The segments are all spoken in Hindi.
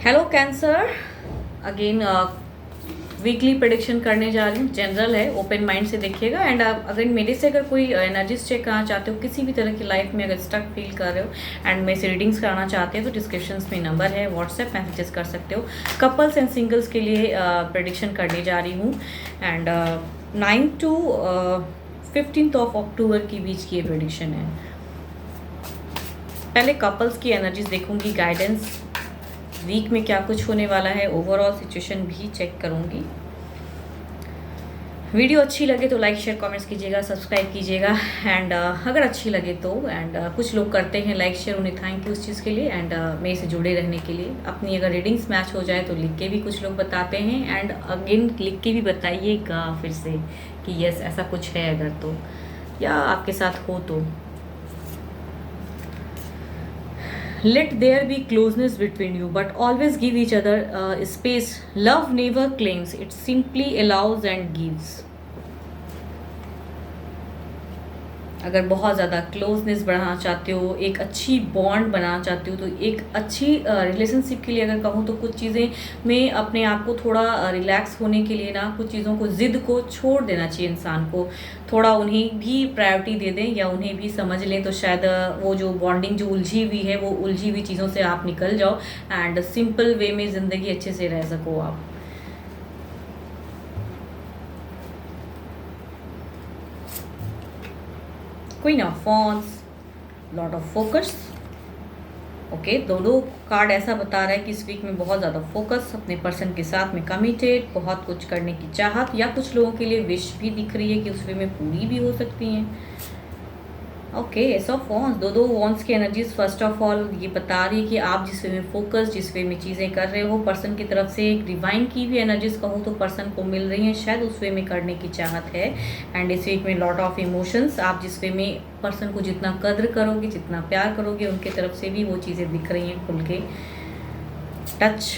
Hello cancer, again weekly prediction करने जा रही हूँ। जनरल है, ओपन माइंड से देखिएगा। एंड आप अगर मेरे से अगर कोई एनर्जीज चेक करना चाहते हो, किसी भी तरह की लाइफ में अगर स्टक फील कर रहे हो एंड मेरे से रीडिंग्स कराना चाहते हो तो डिस्क्रिप्शन में नंबर है, व्हाट्सएप मैसेजेस कर सकते हो। कपल्स एंड सिंगल्स के लिए प्रेडिक्शन करने जा रही हूँ। एंड 9 to 15 अक्टूबर के बीच की ये प्रेडिक्शन है। पहले कपल्स की एनर्जीज देखूंगी, गाइडेंस वीक में क्या कुछ होने वाला है, ओवरऑल सिचुएशन भी चेक करूंगी। वीडियो अच्छी लगे तो लाइक शेयर कमेंट्स कीजिएगा, सब्सक्राइब कीजिएगा। एंड अगर अच्छी लगे तो कुछ लोग करते हैं लाइक शेयर, उन्हें थैंक यू उस चीज़ के लिए एंड मेरे से जुड़े रहने के लिए। अपनी अगर रीडिंग्स मैच हो जाए तो लिख के भी कुछ लोग बताते हैं एंड अगेन लिख के भी बताइएगा फिर से कि यस ऐसा कुछ है अगर तो, या आपके साथ हो तो। Let there be closeness between you, but always give each other space. Love never claims, it simply allows and gives. अगर बहुत ज़्यादा क्लोजनेस बढ़ाना चाहते हो, एक अच्छी बॉन्ड बनाना चाहते हो, तो एक अच्छी रिलेशनशिप के लिए अगर कहूँ तो कुछ चीज़ें में अपने आप को थोड़ा रिलैक्स होने के लिए ना, कुछ चीज़ों को ज़िद को छोड़ देना चाहिए इंसान को। थोड़ा उन्हें भी प्रायोरिटी दे दें या उन्हें भी समझ लें तो शायद वो जो बॉन्डिंग जो उलझी हुई है, वो उलझी हुई चीज़ों से आप निकल जाओ एंड सिंपल वे में ज़िंदगी अच्छे से रह सको आप। Queen of wands, lot of focus. Okay, दोनों कार्ड ऐसा बता रहा है कि इस वीक में बहुत ज़्यादा फोकस, अपने पर्सन के साथ में कमिटेड, बहुत कुछ करने की चाहत, या कुछ लोगों के लिए विश भी दिख रही है कि उस वे में पूरी भी हो सकती हैं। ओके, एस ऑफ वॉन्ड्स, दो वॉन्ड्स की एनर्जीज फर्स्ट ऑफ ऑल ये बता रही है कि आप जिस वे में फोकस, जिस वे में चीज़ें कर रहे हो, पर्सन की तरफ से एक डिवाइन की भी एनर्जीज कहूँ तो पर्सन को मिल रही हैं, शायद उस वे में करने की चाहत है। एंड इस वीक में लॉट ऑफ इमोशंस, आप जिस वे में पर्सन को जितना कद्र करोगे, जितना प्यार करोगे, उनके तरफ से भी वो चीज़ें दिख रही हैं खुल के। टच,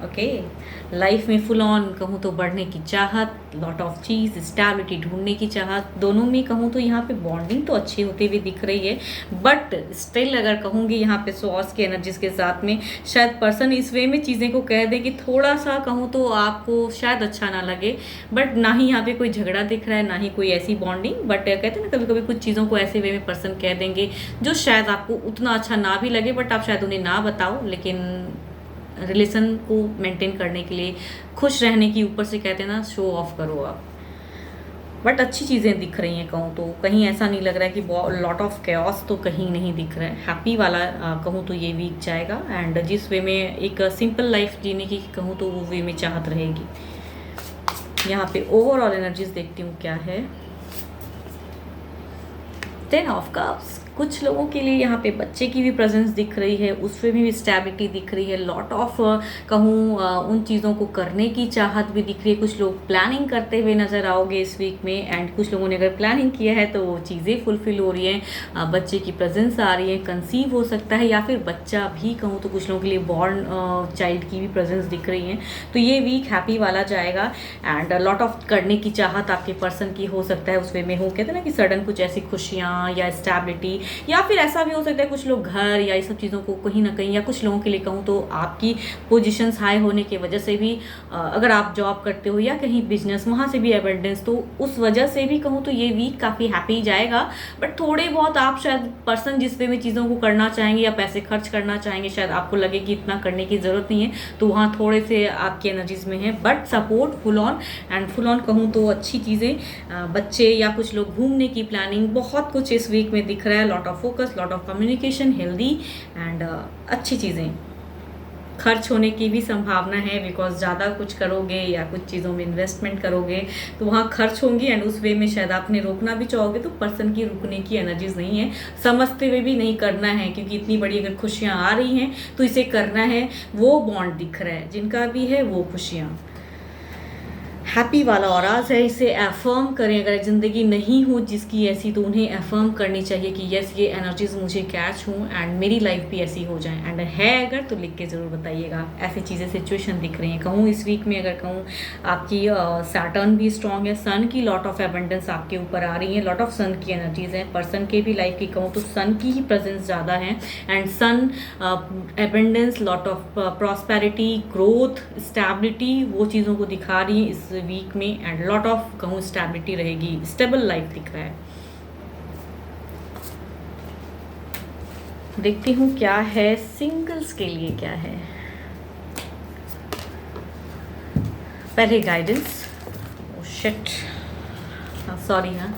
ओके, लाइफ में फुल ऑन कहूँ तो बढ़ने की चाहत, लॉट ऑफ चीज़, स्टेबिलिटी ढूंढने की चाहत, दोनों में कहूँ तो यहाँ पे बॉन्डिंग तो अच्छी होती हुई दिख रही है। बट स्टिल अगर कहूँगी यहाँ पे सॉस की एनर्जीज के साथ में शायद पर्सन इस वे में चीज़ें को कह दे कि थोड़ा सा कहूँ तो आपको शायद अच्छा ना लगे। बट ना ही यहाँ पे कोई झगड़ा दिख रहा है, ना ही कोई ऐसी बॉन्डिंग। बट कहते हैं ना, कभी कभी कुछ चीज़ों को ऐसे वे में पर्सन कह देंगे जो शायद आपको उतना अच्छा ना भी लगे, बट आप शायद उन्हें ना बताओ, लेकिन रिलेशन को मेंटेन करने के लिए, खुश रहने की, ऊपर से कहते हैं ना शो ऑफ करो आप। बट अच्छी चीज़ें दिख रही हैं कहूँ तो, कहीं ऐसा नहीं लग रहा है कि लॉट ऑफ कैओस तो कहीं नहीं दिख रहा है। हैप्पी वाला कहूँ तो ये वीक जाएगा एंड जिस वे में एक सिंपल लाइफ जीने की कहूँ तो वो वे में चाहत रहेगी। यहाँ पे ओवरऑल एनर्जीज देखती हूँ क्या है। 10 ऑफ कप्स, कुछ लोगों के लिए यहाँ पे बच्चे की भी प्रेजेंस दिख रही है, उसमें भी स्टेबिलिटी दिख रही है। लॉट ऑफ कहूँ उन चीज़ों को करने की चाहत भी दिख रही है। कुछ लोग प्लानिंग करते हुए नज़र आओगे इस वीक में एंड कुछ लोगों ने अगर प्लानिंग किया है तो वो चीज़ें फुलफिल हो रही हैं। बच्चे की प्रेजेंस आ रही है, कंसीव हो सकता है या फिर बच्चा भी कहूँ तो कुछ लोगों के लिए बॉर्न चाइल्ड की भी प्रेजेंस दिख रही है। तो ये वीक हैप्पी वाला जाएगा एंड लॉट ऑफ करने की चाहत आपके पर्सन की हो सकता है उस वे में हो। कहते हैं ना कि सडन कुछ ऐसी खुशियाँ या स्टेबिलिटी, या फिर ऐसा भी हो सकता है कुछ लोग घर या ये सब चीज़ों को कहीं ना कहीं, या कुछ लोगों के लिए कहूँ तो आपकी पोजीशंस हाई होने की वजह से भी, अगर आप जॉब करते हो या कहीं बिजनेस, वहाँ से भी एबंडेंस, तो उस वजह से भी कहूँ तो ये वीक काफ़ी हैप्पी जाएगा। बट थोड़े बहुत आप शायद पर्सन जिस वे में चीज़ों को करना चाहेंगे या पैसे खर्च करना चाहेंगे, शायद आपको लगे कि इतना करने की ज़रूरत नहीं है, तो वहाँ थोड़े से आपकी एनर्जीज में है। But support full on and full on कहूँ तो अच्छी चीज़ें, बच्चे या कुछ लोग घूमने की प्लानिंग, बहुत कुछ इस वीक में दिख रहा है। Lot of focus, lot of communication, healthy and अच्छी चीज़ें। खर्च होने की भी संभावना है बिकॉज ज़्यादा कुछ करोगे या कुछ चीज़ों में इन्वेस्टमेंट करोगे तो वहाँ खर्च होंगी एंड उस वे में शायद आपने रोकना भी चाहोगे तो पर्सन की रुकने की एनर्जीज नहीं है। समझते हुए भी नहीं करना है, क्योंकि इतनी बड़ी अगर खुशियाँ आ रही हैं तो इसे करना है। वो बॉन्ड दिख रहा है, जिनका भी है वो खुशियाँ। हैप्पी वाला ऑराज है, इसे एफर्म करें। अगर ज़िंदगी नहीं हो जिसकी ऐसी, तो उन्हें एफर्म करनी चाहिए कि यस, ये एनर्जीज मुझे कैच हों एंड मेरी लाइफ भी ऐसी हो जाए। एंड है अगर तो लिख के ज़रूर बताइएगा। ऐसी चीज़ें सिचुएशन दिख रही हैं। कहूँ इस वीक में अगर कहूँ आपकी सैटर्न भी स्ट्रॉन्ग है, सन की लॉट ऑफ एबंडेंस आपके ऊपर आ रही है, लॉट ऑफ सन की एनर्जीज हैं। पर्सन के भी लाइफ की कहूँ तो सन की ही प्रेजेंस ज़्यादा है and sun abundance, lot of prosperity, growth, stability, वो चीज़ों को दिखा रही है इस वीक में। एंड लॉट ऑफ कहूँ स्टेबिलिटी रहेगी, स्टेबल लाइफ दिख रहा है। देखती हूँ क्या है सिंगल्स के लिए, क्या है पहले गाइडेंस। ओ शिट, सॉरी, हाँ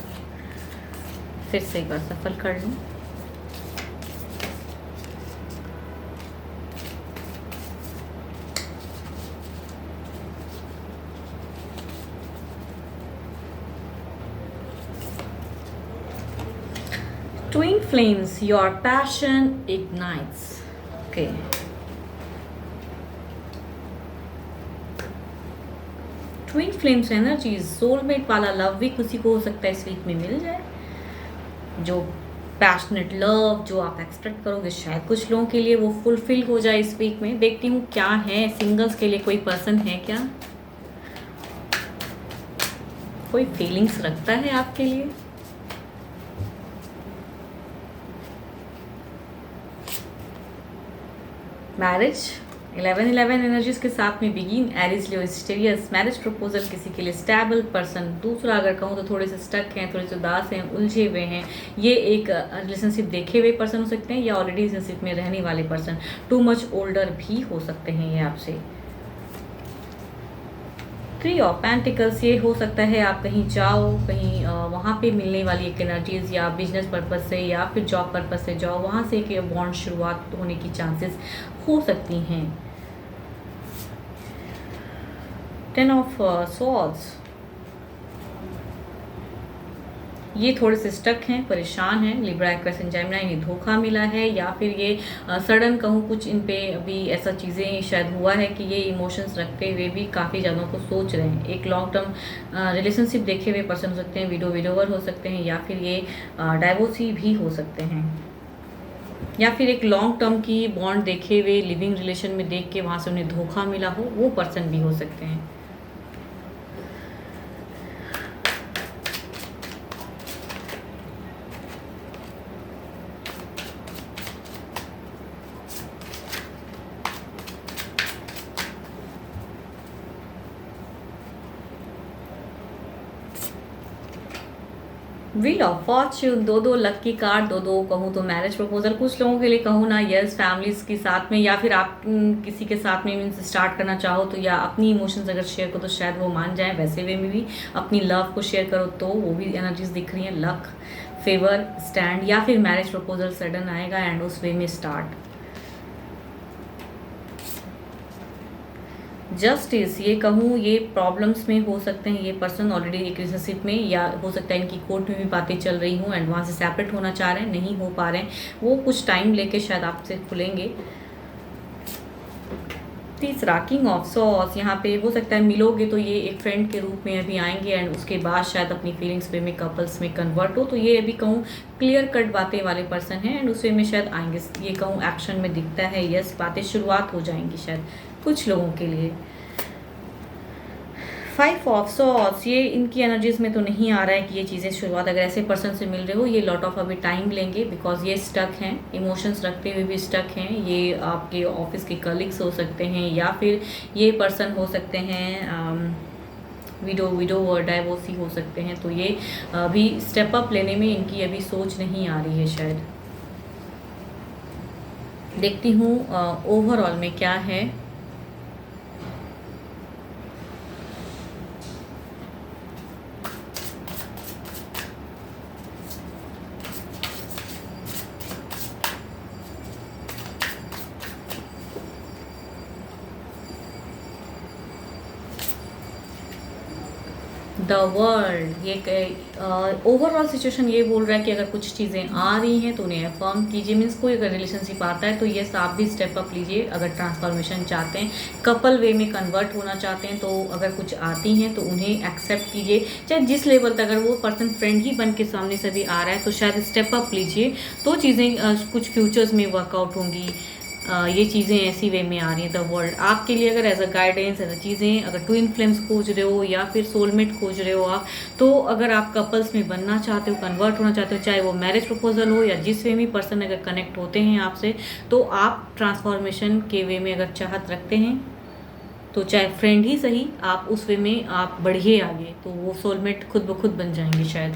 फिर से एक बार सफल कर लूँ। Twin flames, your passion ignites. Okay. Twin flames energy, soulmate वाला लव भी किसी को हो सकता है इस वीक में मिल जाए। जो पैशनेट लव जो आप एक्सपेक्ट करोगे, शायद कुछ लोगों के लिए वो फुलफिल हो जाए इस वीक में। देखती हूँ क्या है सिंगल्स के लिए। कोई पर्सन है क्या, कोई फीलिंग्स रखता है आपके लिए? मैरिज 11-11 एनर्जीज के साथ में begin, Aries Leo Sagittarius, marriage proposal किसी के लिए, स्टेबल पर्सन। दूसरा अगर कहूँ तो थोड़े से स्टक हैं, थोड़े से उदास हैं, उलझे हुए हैं। ये एक रिलेशनशिप देखे हुए पर्सन हो सकते हैं या ऑलरेडी रिलेशनशिप में रहने वाले पर्सन। टू मच ओल्डर भी हो सकते हैं ये आपसे। 3 ऑफ पेंटिकल्स, ये हो सकता है आप कहीं जाओ, कहीं वहाँ पे मिलने वाली एक एनर्जीज, या बिजनेस पर्पज से या फिर जॉब पर्पज से जाओ, वहाँ से एक बॉन्ड शुरुआत होने की चांसेस हो सकती हैं। 10 ऑफ सॉर्ड्स, ये थोड़े से स्टक हैं, परेशान हैं। लिब्रा, एक्वेरियस एंड जेमिनी, इन्हें धोखा मिला है या फिर ये सडन कहूँ कुछ इन पे अभी ऐसा चीज़ें शायद हुआ है कि ये इमोशंस रखते हुए भी काफ़ी ज़्यादा को सोच रहे हैं। एक लॉन्ग टर्म रिलेशनशिप देखे हुए पर्सन हो सकते हैं, विडोवर हो सकते हैं, या फिर ये डाइवोर्सी भी हो सकते हैं, या फिर एक लॉन्ग टर्म की बॉन्ड देखे हुए लिविंग रिलेशन में देख के वहाँ से उन्हें धोखा मिला हो, वो पर्सन भी हो सकते हैं। Wheel of Fortune, 2 lucky card, 2 कहूँ तो मैरिज प्रपोजल। कुछ लोगों के लिए कहूँ ना, यस फैमिलीज के साथ में, या फिर आप किसी के साथ में मीन्स स्टार्ट करना चाहो तो, या अपनी इमोशंस अगर शेयर करो तो शायद वो मान जाए। वैसे वे में भी अपनी लव को शेयर करो तो वो भी एनर्जीज दिख रही हैं। लक, फेवर, स्टैंड, या फिर मैरिज प्रपोजल सडन आएगा एंड उस वे में स्टार्ट। जस्टिस, ये कहूँ ये प्रॉब्लम्स में हो सकते हैं ये पर्सन ऑलरेडी एक रिलेशनशिप में, या हो सकता है इनकी कोर्ट में भी बातें चल रही हूँ एंड वहाँ से सेपरेट होना चाह रहे हैं, नहीं हो पा रहे हैं। वो कुछ टाइम लेके शायद आपसे खुलेंगे। तीसरा किंग ऑफ सॉर्ड्स, यहाँ पे हो सकता है मिलोगे तो ये एक फ्रेंड के रूप में अभी आएंगे एंड उसके बाद शायद अपनी फीलिंग्स वे में कपल्स में कन्वर्ट हो। तो ये अभी कहूँ क्लियर कट बातें वाले पर्सन हैं एंड उस वे में शायद आएंगे। ये कहूँ एक्शन में दिखता है, यस बातें शुरुआत हो जाएंगी शायद कुछ लोगों के लिए। 5 ऑफ सॉर्ड्स, ये इनकी एनर्जीज में तो नहीं आ रहा है कि ये चीज़ें शुरुआत, अगर ऐसे पर्सन से मिल रहे हो ये लॉट ऑफ अभी टाइम लेंगे बिकॉज ये स्टक हैं, इमोशंस रखते हुए भी स्टक हैं। ये आपके ऑफिस के कलीग्स हो सकते हैं, या फिर ये पर्सन हो सकते हैं विडो और डाइवोर्सी हो सकते हैं। तो ये अभी स्टेप अप लेने में इनकी अभी सोच नहीं आ रही है शायद। देखती हूँ ओवरऑल में क्या है। द वर्ल्ड, ये ओवरऑल सिचुएशन ये बोल रहा है कि अगर कुछ चीज़ें आ रही हैं तो उन्हें अफर्म कीजिए। मीन्स कोई अगर रिलेशनशिप आता है तो यस आप भी स्टेप अप लीजिए। अगर ट्रांसफॉर्मेशन चाहते हैं, कपल वे में कन्वर्ट होना चाहते हैं, तो अगर कुछ आती हैं तो उन्हें एक्सेप्ट कीजिए। चाहे जिस लेवल तक, अगर वो पर्सन फ्रेंड ही बन के सामने से भी आ रहा है तो शायद स्टेप अप लीजिए, तो चीज़ें कुछ फ्यूचर्स में वर्कआउट होंगी। ये चीज़ें ऐसी वे में आ रही हैं। द वर्ल्ड आपके लिए अगर as a guidance, as a चीज़ें, अगर ट्विन फ्लेम्स खोज रहे हो या फिर सोलमेट खोज रहे हो आप, तो अगर आप कपल्स में बनना चाहते हो, कन्वर्ट होना चाहते हो, चाहे वो मैरिज प्रपोजल हो या जिस वे में पर्सन अगर कनेक्ट होते हैं आपसे, तो आप ट्रांसफॉर्मेशन के वे में अगर चाहत रखते हैं तो चाहे फ्रेंड ही सही, आप उस वे में आप बढ़िए आगे, तो वो सोलमेट खुद ब खुद बन जाएंगे शायद।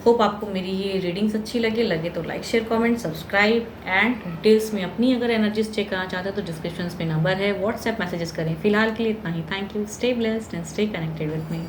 होप आपको मेरी ये रीडिंग्स अच्छी लगे तो like share comment subscribe. And details में अपनी अगर एनर्जीज चेक करना चाहते हो तो डिस्क्रिप्शन में नंबर है, व्हाट्सएप मैसेजेस करें। फिलहाल के लिए इतना ही। Thank you, stay blessed and stay connected with me.